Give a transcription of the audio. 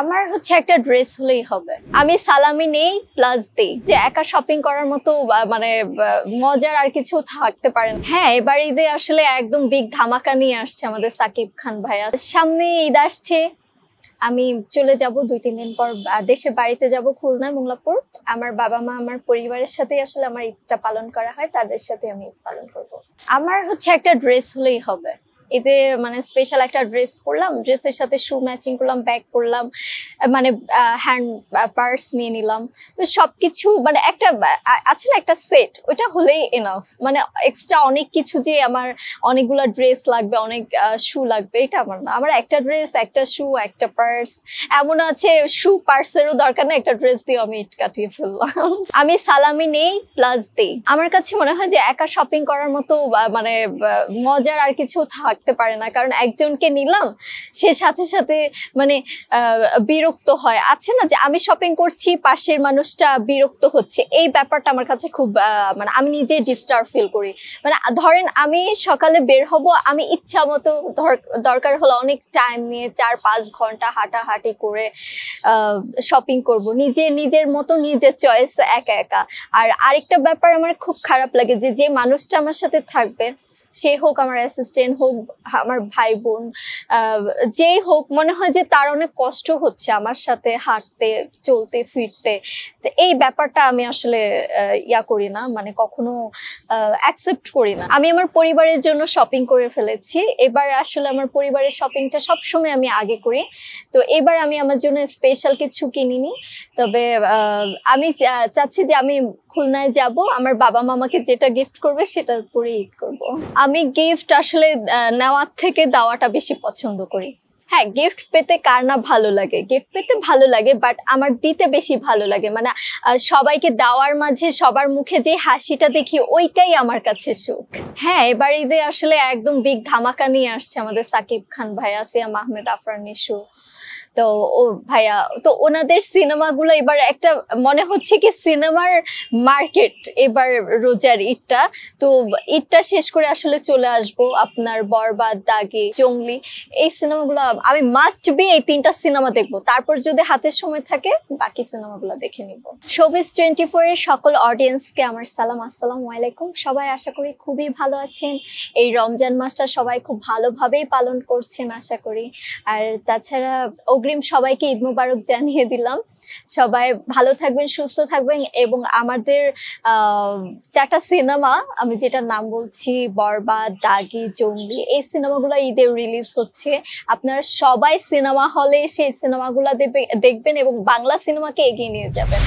আমার হচ্ছে একটা ড্রেস হলেই হবে। আমি সালামি নেই প্লাস দেই, যে একা শপিং করার মতো মানে মজার আর কিছু থাকতে পারে না। হ্যাঁ, এবার ঈদে আসলে একদম বিগ ধামাকা নিয়ে আসছে আমাদের সাকিব খান ভাইয়া। সামনে ঈদ আসছে, আমি চলে যাব 2-3 দিন পর দেশের বাড়িতে যাব, খুলনায় মোংলাপুর। আমার বাবা মা আমার পরিবারের সাথে আসলে আমার ঈদটা পালন করা হয়, তাদের সাথে আমি ঈদ পালন করব। আমার হচ্ছে একটা ড্রেস হলেই হবে। এতে মানে স্পেশাল একটা ড্রেস পরলাম, ড্রেসের সাথে শু ম্যাচিং করলাম, ব্যাগ পরলাম, মানে হ্যান্ড পার্স নিয়ে নিলাম। তো সবকিছু মানে একটা আছে না একটা সেট, ওইটা হলেই এনাফ। মানে এক্সট্রা অনেক কিছু যে আমার অনেকগুলো ড্রেস লাগবে, অনেক শু লাগবে, এটা আমার না। আমার একটা ড্রেস, একটা শু, একটা পার্স। এমন আছে শু পার্সেরও দরকার না, একটা ড্রেস দিয়ে আমি ইট কাটিয়ে ফেললাম। আমি সালামি নেই প্লাস দেই। আমার কাছে মনে হয় যে একা শপিং করার মতো মানে মজার আর কিছু থাকতে পারে না, কারণ একজনকে নিলাম, সে সাথে সাথে মানে বিরক্ত হয়। আছে না যে আমি শপিং করছি, পাশের মানুষটা বিরক্ত হচ্ছে, এই ব্যাপারটা আমার কাছে খুব মানে আমি নিজে ডিস্টার্ব ফিল করি। মানে ধরেন আমি সকালে বের হব, আমি ইচ্ছা মতো দরকার হলো অনেক টাইম নিয়ে 4-5 ঘন্টা হাঁটাহাঁটি করে শপিং করব, নিজের মতো নিজের চয়েস একা একা। আর আরেকটা ব্যাপার আমার খুব খারাপ লাগে, যে মানুষটা আমার সাথে থাকবে, সে হোক আমার অ্যাসিস্ট্যান্ট, হোক আমার ভাই বোন, যেই হোক, মনে হয় যে তার অনেক কষ্ট হচ্ছে আমার সাথে হাঁটতে চলতে ফিরতে। তো এই ব্যাপারটা আমি আসলে করি না, মানে কখনো অ্যাকসেপ্ট করি না। আমি আমার পরিবারের জন্য শপিং করে ফেলেছি। এবার আসলে আমার পরিবারের শপিংটা সবসময় আমি আগে করি, তো এবার আমি আমার জন্য স্পেশাল কিছু কিনিনি। তবে আমি চাচ্ছি যে আমি খুলনায় যাব, আমার বাবা মামাকে যেটা গিফট করবে সেটা পরে ঈদ করবো। আমি গিফট আসলে নেওয়ার থেকে দেওয়াটা বেশি পছন্দ করি। হ্যাঁ, গিফট পেতে কার না ভালো লাগে, গিফট পেতে ভালো লাগে, বাট আমার দিতে বেশি ভালো লাগে। মানে সবাইকে দেওয়ার মাঝে সবার মুখে যে হাসিটা দেখি, ওইটাই আমার কাছে সুখ। হ্যাঁ, এবার ঈদে আসলে একদম বিগ ধামাকা নিয়ে আসছে আমাদের সাকিব খান ভাইয়া, সিয়াম আহমেদ, আফরান নিশু। তো ও ভাইয়া, তো ওনাদের সিনেমাগুলো এবার একটা মনে হচ্ছে কি সিনেমার মার্কেট এবার রোজার ঈদটা। তো ঈদটা শেষ করে আসলে চলে আসবো আপনার বরবাদ, দাগি, জঙ্গলি, এই সিনেমাগুলো আমি মাস্ট বি এই 3টা সিনেমা দেখবো। তারপর যদি হাতের সময় থাকে বাকি সিনেমাগুলো দেখে নিব। শোবিজ 24 এর সকল অডিয়েন্সকে আমার সালাম, আসসালামু আলাইকুম। সবাই আশা করি খুবই ভালো আছেন। এই রমজান মাসটা সবাই খুব ভালোভাবেই পালন করছেন আশা করি। আর তাছাড়া অগ্রিম সবাইকে ঈদ মোবারক জানিয়ে দিলাম। সবাই ভালো থাকবেন, সুস্থ থাকবেন। এবং আমাদের 4টা সিনেমা, আমি যেটার নাম বলছি, বরবাদ, দাগি, জঙ্গলি, এই সিনেমাগুলো ঈদে রিলিজ হচ্ছে। আপনারা সবাই সিনেমা হলে সেই সিনেমাগুলো দেখবেন এবং বাংলা সিনেমাকে এগিয়ে নিয়ে যাবেন।